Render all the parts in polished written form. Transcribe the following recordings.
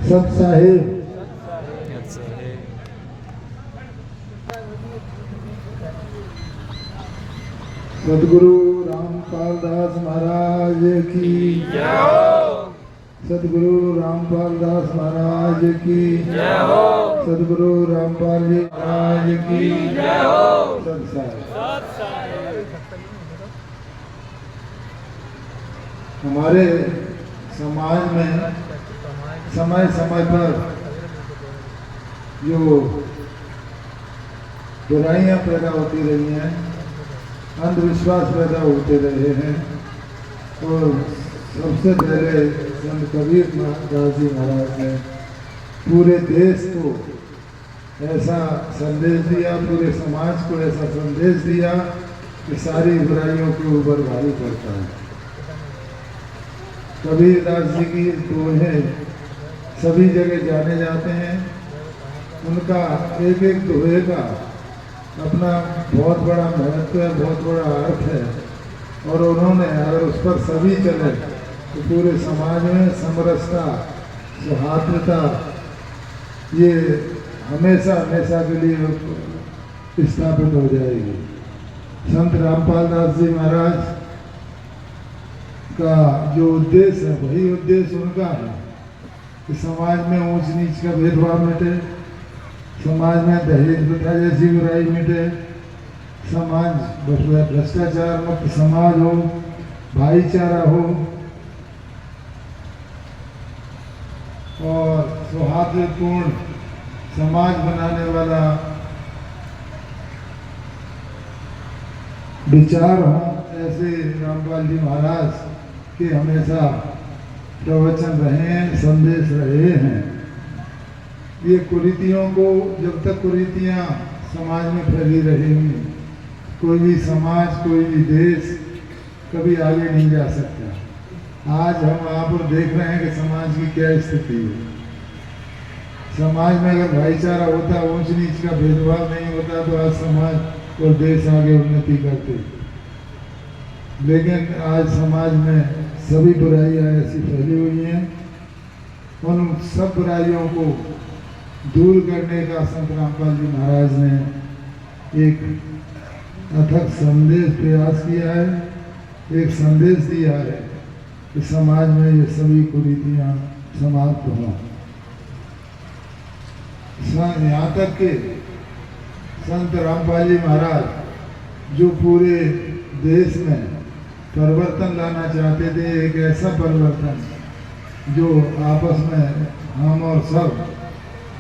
सत साहिब सदगुरु रामपाल दास महाराज की जय हो। सदगुरु रामपाल दास महाराज की जय हो। सदगुरु रामपाल जी महाराज की जय हो। सत साहिब। हमारे समाज में समय समय पर जो बुराइयां पैदा होती रही हैं, अंधविश्वास पैदा होते रहे हैं, और सबसे पहले संत कबीर दास जी महाराज ने पूरे देश को ऐसा संदेश दिया, पूरे समाज को ऐसा संदेश दिया कि सारी बुराइयों के ऊपर भारी पड़ता है। कबीर दास जी की दोहें सभी जगह जाने जाते हैं। उनका एक एक दोहे का अपना बहुत बड़ा महत्व है, बहुत बड़ा अर्थ है, और उन्होंने अगर उस पर सभी चले तो पूरे समाज में समरसता, सौहार्दता ये हमेशा हमेशा के लिए स्थापित हो जाएगी। संत रामपाल दास जी महाराज का जो उद्देश्य है वही उद्देश्य उनका है कि समाज में ऊंच नीच का भेदभाव मिटे, समाज में दहेज प्रथा जैसी बुराई मिटे, समाज भ्रष्टाचार मुक्त समाज हो, भाईचारा हो और सौहार्दपूर्ण समाज बनाने वाला विचार हो। ऐसे रामपाल जी महाराज के हमेशा प्रवचन रहे हैं, संदेश रहे हैं। ये कुरीतियों को, जब तक कुरीतियाँ समाज में फैली रहेंगी, कोई भी समाज, कोई भी देश कभी आगे नहीं जा सकता। आज हम वहाँ पर देख रहे हैं कि समाज की क्या स्थिति है। समाज में अगर भाईचारा होता, ऊंच नीच का भेदभाव नहीं होता, तो आज समाज और देश आगे उन्नति करते। लेकिन आज समाज में सभी बुराइयां ऐसी फैली हुई हैं। उन सब बुराइयों को दूर करने का संत रामपाल जी महाराज ने एक अथक संदेश प्रयास किया है, एक संदेश दिया है कि समाज में ये सभी कुरीतियां समाप्त हों। यहाँ तक के संत रामपाल जी महाराज जो पूरे देश में परिवर्तन लाना चाहते थे, एक ऐसा परिवर्तन जो आपस में हम और सब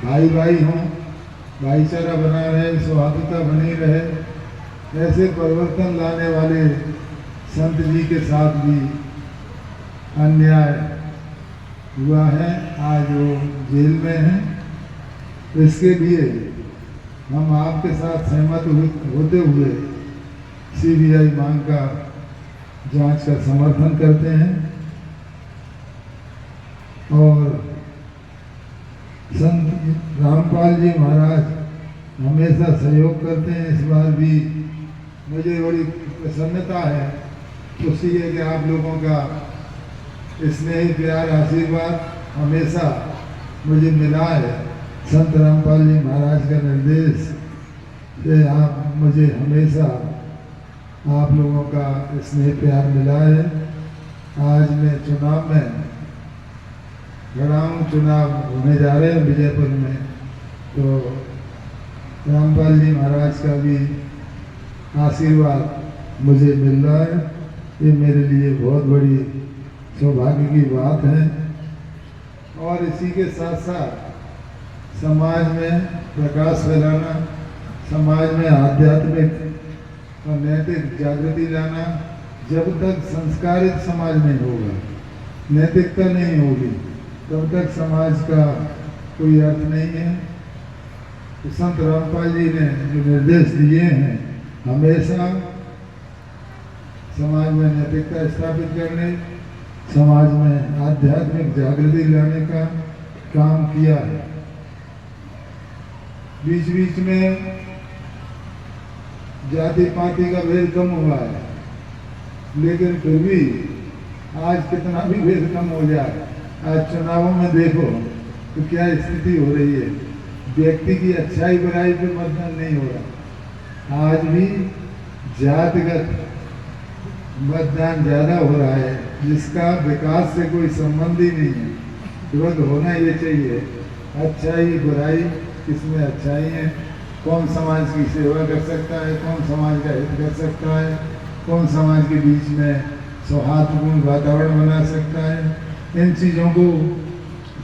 भाई भाई हों, भाईचारा बना रहे, सौहार्दता बनी रहे, ऐसे परिवर्तन लाने वाले संत जी के साथ भी अन्याय हुआ है। आज वो जेल में हैं। इसके लिए हम आपके साथ सहमत होते हुए सीबीआई मांग का, जांच का समर्थन करते हैं और संत रामपाल जी महाराज हमेशा सहयोग करते हैं। इस बार भी मुझे बड़ी प्रसन्नता है, खुशी है कि आप लोगों का स्नेह, प्यार, आशीर्वाद हमेशा मुझे मिला है। संत रामपाल जी महाराज का निर्देश से आप मुझे हमेशा आप लोगों का स्नेह प्यार मिला है। आज मैं चुनाव में खड़ा हूँ, चुनाव होने जा रहे हैं विजयपुर में, तो रामपाल जी महाराज का भी आशीर्वाद मुझे मिल रहा है। ये मेरे लिए बहुत बड़ी सौभाग्य की बात है। और इसी के साथ साथ समाज में प्रकाश फैलाना, समाज में आध्यात्मिक और नैतिक जागृति लाना। जब तक संस्कारित समाज नहीं होगा, नैतिकता नहीं होगी, तब तक समाज का कोई अर्थ नहीं है। तो संत रामपाल जी ने जो निर्देश दिए हैं, हमेशा समाज में नैतिकता स्थापित करने, समाज में आध्यात्मिक जागृति लाने का काम किया है। बीच बीच में जाति पाति का भेद कम हुआ है, लेकिन फिर भी आज कितना भी भेद कम हो जाए, आज चुनावों में देखो तो क्या स्थिति हो रही है? व्यक्ति की अच्छाई बुराई पे मतदान नहीं हो रहा। आज भी जातिगत मतदान ज़्यादा हो रहा है, जिसका विकास से कोई संबंध ही नहीं है। तुरंत होना ये चाहिए अच्छाई बुराई, किसमें अच्छाई है, कौन समाज की सेवा कर सकता है, कौन समाज का हित कर सकता है, कौन समाज के बीच में सौहार्दपूर्ण वातावरण बना सकता है। इन चीज़ों को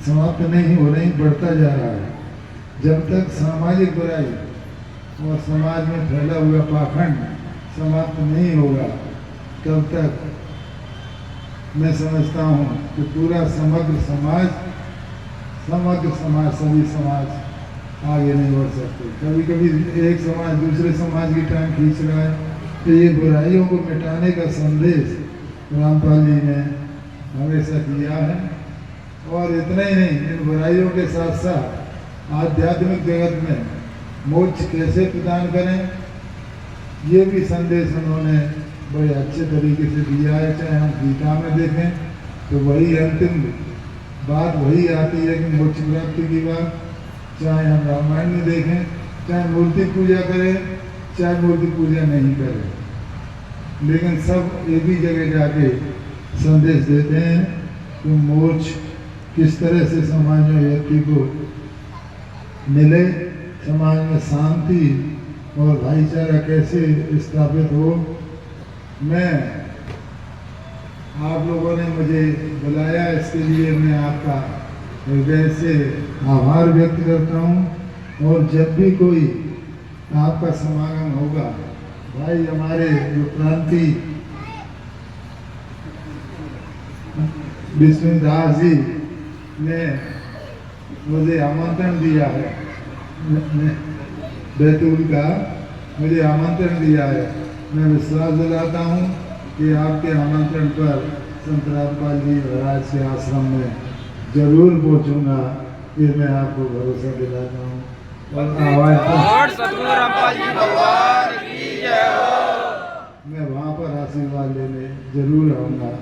समाप्त नहीं हो रही, बढ़ता जा रहा है। जब तक सामाजिक बुराई और समाज में फैला हुआ पाखंड समाप्त नहीं होगा, तब तक मैं समझता हूँ कि पूरा समग्र समाज सभी समाज आगे नहीं बढ़ सकते। कभी कभी एक समाज दूसरे समाज की टांग खींच रहा है, तो ये बुराइयों को मिटाने का संदेश रामपाल जी ने हमेशा दिया है। और इतना ही नहीं, इन बुराइयों के साथ साथ आध्यात्मिक जगत में मोक्ष कैसे प्रदान करें, ये भी संदेश उन्होंने बड़े अच्छे तरीके से दिया है। चाहे हम गीता में देखें तो वही अंतिम बात वही आती है कि मोक्ष प्राप्ति की बात, चाहे हम रामायण में देखें, चाहे मूर्ति पूजा करें, चाहे मूर्ति पूजा नहीं करें, लेकिन सब एक ही जगह जाके संदेश देते हैं कि मोक्ष किस तरह से समाज में व्यक्ति को मिले, समाज में शांति और भाईचारा कैसे स्थापित हो। मैं आप लोगों ने मुझे बुलाया, इसके लिए मैं आपका हृदय से आभार व्यक्त करता हूँ। और जब भी कोई आपका समागम होगा, भाई हमारे जो क्रांति विष्णुदास जी ने मुझे आमंत्रण दिया है, बैतूल का मुझे आमंत्रण दिया है। मैं विश्वास दिलाता हूँ कि आपके आमंत्रण पर संत रामपाल जी महाराज के आश्रम में जरूर पहुँचूँगा, ये मैं आपको भरोसा दिलाता हूँ। और सतगुरु रामपाल जी भगवान की जय हो। मैं वहाँ पर आशीर्वाद लेने जरूर आऊँगा,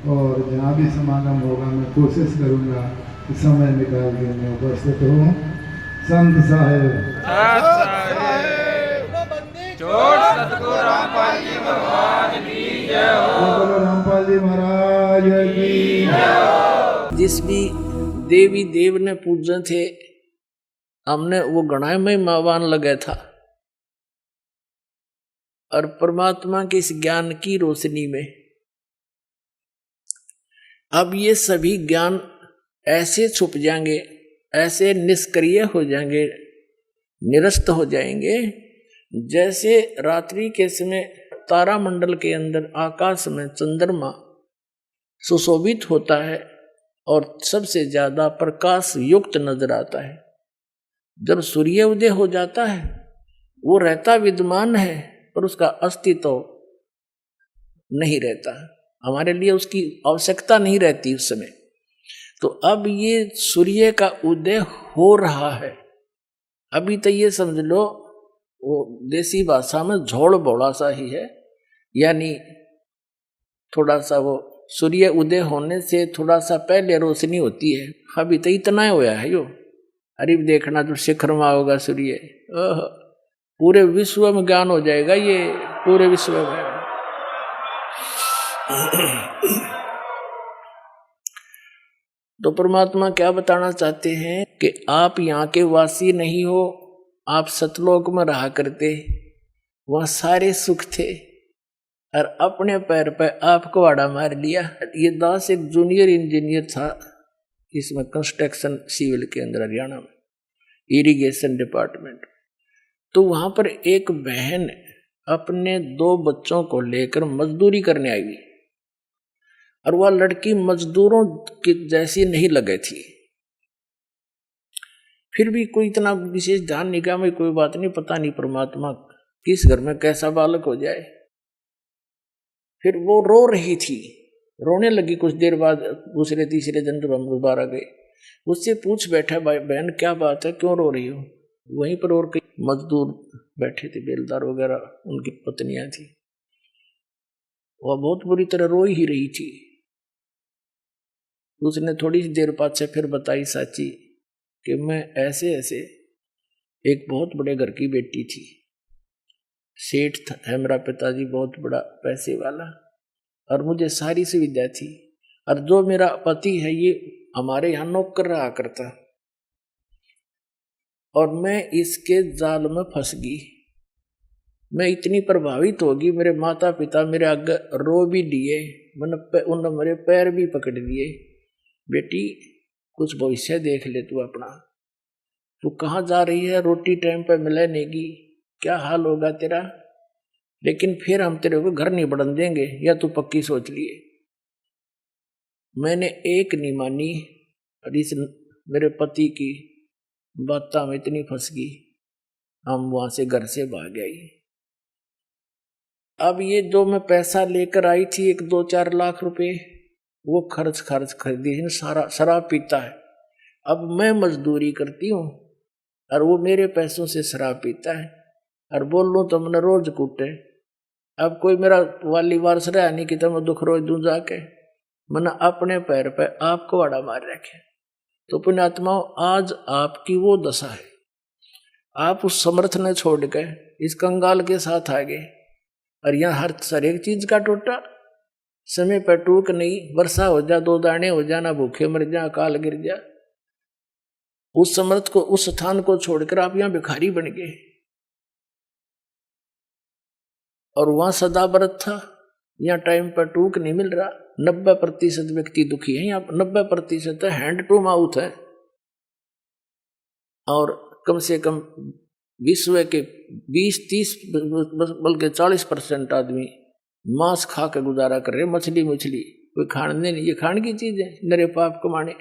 और जहाँ भी समागम होगा मैं कोशिश करूँगा कि समय निकाल के मैं उपस्थित हूँ। संत साहेब जोड़ सतगुरु रामपाल जी भगवान की जय हो। रामपाल जी महाराज की जय हो। जिस भी देवी देव ने पूजे थे, हमने वो गणाए में मावान लगा था, और परमात्मा के इस ज्ञान की रोशनी में अब ये सभी ज्ञान ऐसे छुप जाएंगे, ऐसे निष्क्रिय हो जाएंगे, निरस्त हो जाएंगे, जैसे रात्रि के समय तारामंडल के अंदर आकाश में चंद्रमा सुशोभित होता है और सबसे ज्यादा प्रकाश युक्त नजर आता है। जब सूर्य उदय हो जाता है, वो रहता विद्यमान है पर उसका अस्तित्व नहीं रहता, हमारे लिए उसकी आवश्यकता नहीं रहती उस समय। तो अब ये सूर्य का उदय हो रहा है। अभी तो ये समझ लो वो देसी भाषा में झोड़ बोड़ा सा ही है, यानी थोड़ा सा वो सूर्य उदय होने से थोड़ा सा पहले रोशनी होती है। अभी तो इतना होया है यो। अरे देखना जो शिखर में होगा सूर्य, पूरे विश्व में ज्ञान हो जाएगा, ये पूरे विश्व में। तो परमात्मा क्या बताना चाहते हैं कि आप यहाँ के वासी नहीं हो, आप सतलोक में रहा करते, वहाँ सारे सुख थे, और अपने पैर पर आप कुहाड़ा मार लिया। ये दास एक जूनियर इंजीनियर था, इसमें कंस्ट्रक्शन सिविल के अंदर हरियाणा में इरिगेशन डिपार्टमेंट। तो वहाँ पर एक बहन अपने 2 बच्चों को लेकर मजदूरी करने आई हुई, और वह लड़की मजदूरों की जैसी नहीं लगे थी। फिर भी कोई इतना विशेष ध्यान निगाह में, कोई बात नहीं, पता नहीं परमात्मा किस घर में कैसा बालक हो जाए। फिर वो रो रही थी, रोने लगी। कुछ देर बाद दूसरे तीसरे दिन जब हम दोबारा गए, उससे पूछ बैठा, भाई बहन क्या बात है, क्यों रो रही हो? वहीं पर और कई मजदूर बैठे थे, बेलदार वगैरह, उनकी पत्नियां थी। वह बहुत बुरी तरह रो ही रही थी। उसने थोड़ी सी देर बाद से फिर बताई, साची कि मैं ऐसे ऐसे, एक बहुत बड़े घर की बेटी थी, सेठ था, है मेरा पिताजी बहुत बड़ा पैसे वाला, और मुझे सारी सुविधा थी। और जो मेरा पति है ये हमारे यहाँ नौकर रहा करता, और मैं इसके जाल में फंस गई। मैं इतनी प्रभावित होगी, मेरे माता पिता मेरे आगे रो भी दिए, उन्होंने मेरे पैर भी पकड़ लिए, बेटी कुछ भविष्य देख ले तू अपना, तू कहाँ जा रही है, रोटी टाइम पे मिले नेगी, क्या हाल होगा तेरा, लेकिन फिर हम तेरे को घर नहीं बढ़न देंगे, या तू पक्की सोच लिए। मैंने एक नहीं मानी, और इस मेरे पति की बातों में इतनी फंस गई, हम वहां से घर से भाग गए। अब ये जो मैं पैसा लेकर आई थी 1-2-4 लाख रुपए, वो खर्च खरीदी, सारा शराब पीता है। अब मैं मजदूरी करती हूँ और वो मेरे पैसों से शराब पीता है, और बोल लूँ तो मैंने रोज कूटे। अब कोई मेरा वाली वारस रहा नहीं कि तो मैं दुख रोज दूं जाके, मैंने अपने पैर पे आपको आड़ा मार रखे। तो पुण्यात्माओं, आज आपकी वो दशा है, आप उस समर्थ ने छोड़ के इस कंगाल के साथ आ गए, और यहाँ हर एक चीज का टोटा, समय पर टूक नहीं, वर्षा हो जा 2 दाने हो जा, ना भूखे मर जा, अकाल गिर जा। उस समर्थ को, उस स्थान को छोड़कर आप यहाँ भिखारी बन गए, और वहां सदा व्रत था, यहाँ टाइम पर टूक नहीं मिल रहा। 90% व्यक्ति दुखी है, यहाँ 90% हैंड टू माउथ है, और कम से कम विश्व के 20-30 बल्कि 40% आदमी मांस खा के गुजारा कर रहे, मछली कोई खाने नहीं, ये खाने की चीज है, नरे पाप कमाने।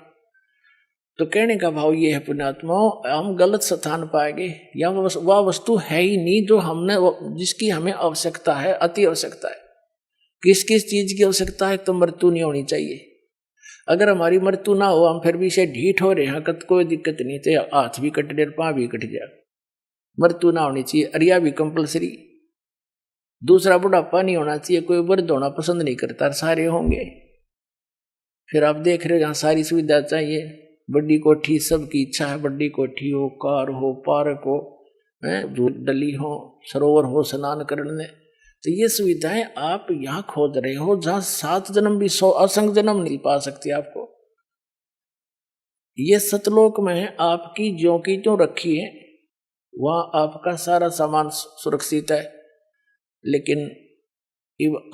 तो कहने का भाव ये है पुण्यात्माओं, हम गलत स्थान पाएंगे, या वह वस्तु है ही नहीं जो हमने, जिसकी हमें आवश्यकता है, अति आवश्यकता है। किस किस चीज की आवश्यकता है? तो मृत्यु नहीं होनी चाहिए। अगर हमारी मृत्यु ना हो, हम फिर भी से ढीठ हो रहे हैं, कोई दिक्कत नहीं, तो हाथ भी कट जाए, पाँव भी कट जाए, मृत्यु ना होनी चाहिए। अरिया भी कंपलसरी। दूसरा, बुढ़ापा नहीं होना चाहिए, कोई वृद्ध होना पसंद नहीं करता, सारे होंगे। फिर आप देख रहे हो यहाँ सारी सुविधा चाहिए, बड़ी कोठी, सबकी इच्छा है बड़ी कोठी हो, कार हो, पार्क हो, डली हो, सरोवर हो स्नान करने। तो ये सुविधाएं आप यहाँ खोज रहे हो, जहाँ 7 जन्म भी 100 असंख्य जन्म नहीं पा सकते आपको। ये सतलोक में है, आपकी ज्यों की त्यों रखी है, वहाँ आपका सारा सामान सुरक्षित है। लेकिन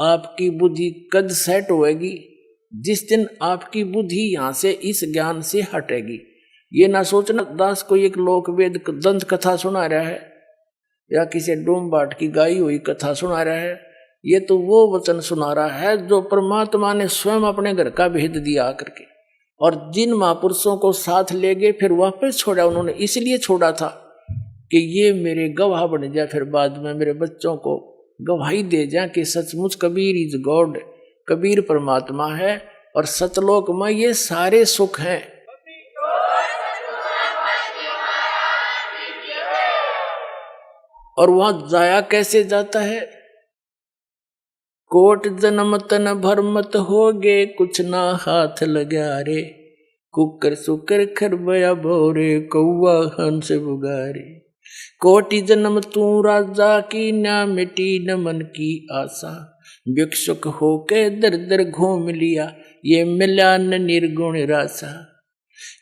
आपकी बुद्धि कद सेट होएगी जिस दिन आपकी बुद्धि यहाँ से इस ज्ञान से हटेगी। ये ना सोचना दास कोई एक लोक वेद दंत कथा सुना रहा है, या किसी डूम बाट की गाई हुई कथा सुना रहा है। ये तो वो वचन सुना रहा है जो परमात्मा ने स्वयं अपने घर का भेद दिया करके, और जिन महापुरुषों को साथ ले गए फिर वापस छोड़ा, उन्होंने इसलिए छोड़ा था कि ये मेरे गवाह बन जाए, फिर बाद में मेरे बच्चों को गवाही दे जाए कि सचमुच कबीर इज गॉड, कबीर परमात्मा है, और सतलोक में ये सारे सुख हैं। और वहां जाया कैसे जाता है? कोट जन्म तन भरमत होगे, कुछ ना हाथ लगा रे, कुकर सुकर खरबया भोरे, कौआ हंस बुगारे। कोटि जन्म तू राजा की, ना मिटी न मन की आशा, भिक्षुक होके दर दर घूम लिया, ये मिला न निर्गुण रासा।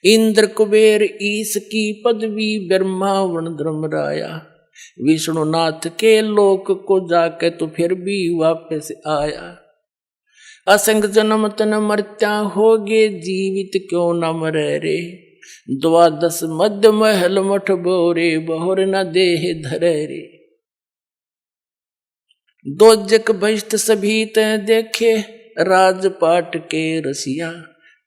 इंद्र कुबेर ईश की पदवी, ब्रह्मा वन धर्मराया, विष्णुनाथ के लोक को जाके तो फिर भी वापस आया। असंग जन्म तन मर्त्या होगे, जीवित क्यों न मरे रे, 12 मध्य महल मठ बोरे, बहुर न देह धरे रे। 2 जग भ्रष्ट सभी तय देखे, राजपाट के रसिया,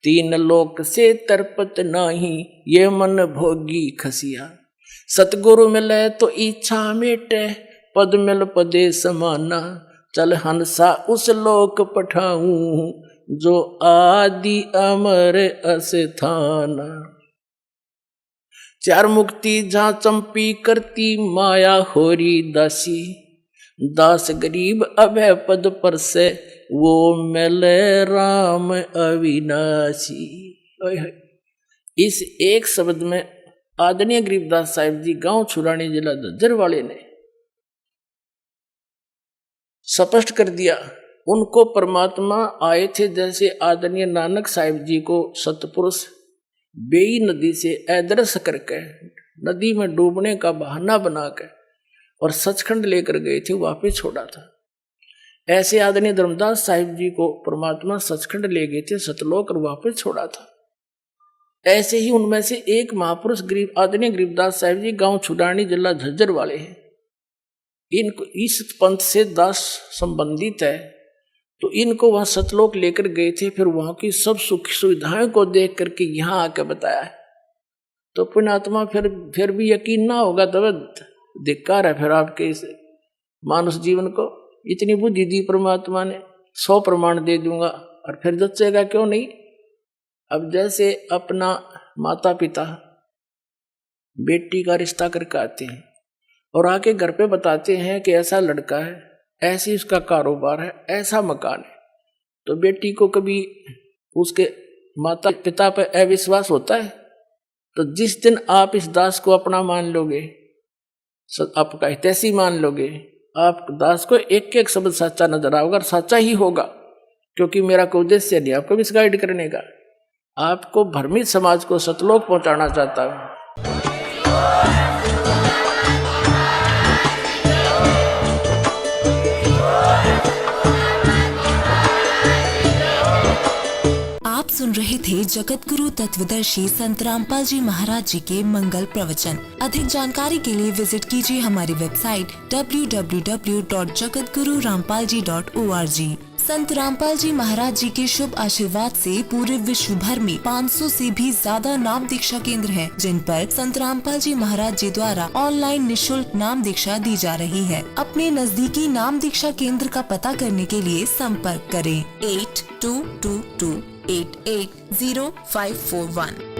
3 लोक से तरपत नाही, ये मन भोगी खसिया। सतगुरु मिले तो इच्छा मिटे, पद मिल पदे समाना, चल हंसा उस लोक पठाऊं, जो आदि अमर अस्थाना। 4 मुक्ति जहाँ चंपी करती, माया होरी दासी, दास गरीब अभय पद पर से, वो मिले राम अविनाशी। इस एक शब्द में आदरणीय गरीबदास साहिब जी गांव छुरानी जिला झज्जर वाले ने स्पष्ट कर दिया। उनको परमात्मा आए थे, जैसे आदरणीय नानक साहिब जी को सतपुरुष बेई नदी से अदृश्य करके नदी में डूबने का बहाना बनाकर और सचखंड लेकर गए थे, वापस छोड़ा था। ऐसे आदरणीय धर्मदास साहिब जी को परमात्मा सचखंड ले गए थे, सतलोक, और वापस छोड़ा था। ऐसे ही उनमें से एक महापुरुष आदरणीय गरीबदास साहिब जी गांव छुडानी जिला झज्जर वाले हैं। इनको इस पंथ से दास संबंधित है, तो इनको वहां सतलोक लेकर गए थे। फिर वहां की सब सुख सुविधाएं को देख करके यहाँ आके बताया है। तो पुण्यात्मा फिर भी यकीन ना होगा तो धिक्कार है फिर आपके इस मानुष जीवन को। इतनी बुद्धि दी परमात्मा ने, 100 प्रमाण दे दूंगा, और फिर जचेगा क्यों नहीं। अब जैसे अपना माता पिता बेटी का रिश्ता करके आते हैं और आके घर पे बताते हैं कि ऐसा लड़का है, ऐसी उसका कारोबार है, ऐसा मकान है, तो बेटी को कभी उसके माता पिता पर अविश्वास होता है? तो जिस दिन आप इस दास को अपना मान लोगे, आपका हितैषी मान लोगे, आप दास को एक एक शब्द सच्चा नजर आओगे, और सच्चा ही होगा, क्योंकि मेरा कोई उद्देश्य नहीं आपको मिसगाइड करने का। आपको भ्रमित समाज को सतलोक पहुंचाना चाहता हूं। आप सुन रहे थे जगत गुरु तत्वदर्शी संत रामपाल जी महाराज जी के मंगल प्रवचन। अधिक जानकारी के लिए विजिट कीजिए हमारी वेबसाइट www.jagatgururampalji.org। संत रामपाल जी महाराज जी के शुभ आशीर्वाद से पूरे विश्व भर में 500 से भी ज्यादा नाम दीक्षा केंद्र हैं, जिन पर संत रामपाल जी महाराज जी द्वारा ऑनलाइन निशुल्क नाम दीक्षा दी जा रही है। अपने नजदीकी नाम दीक्षा केंद्र का पता करने के लिए संपर्क करें 8222880541।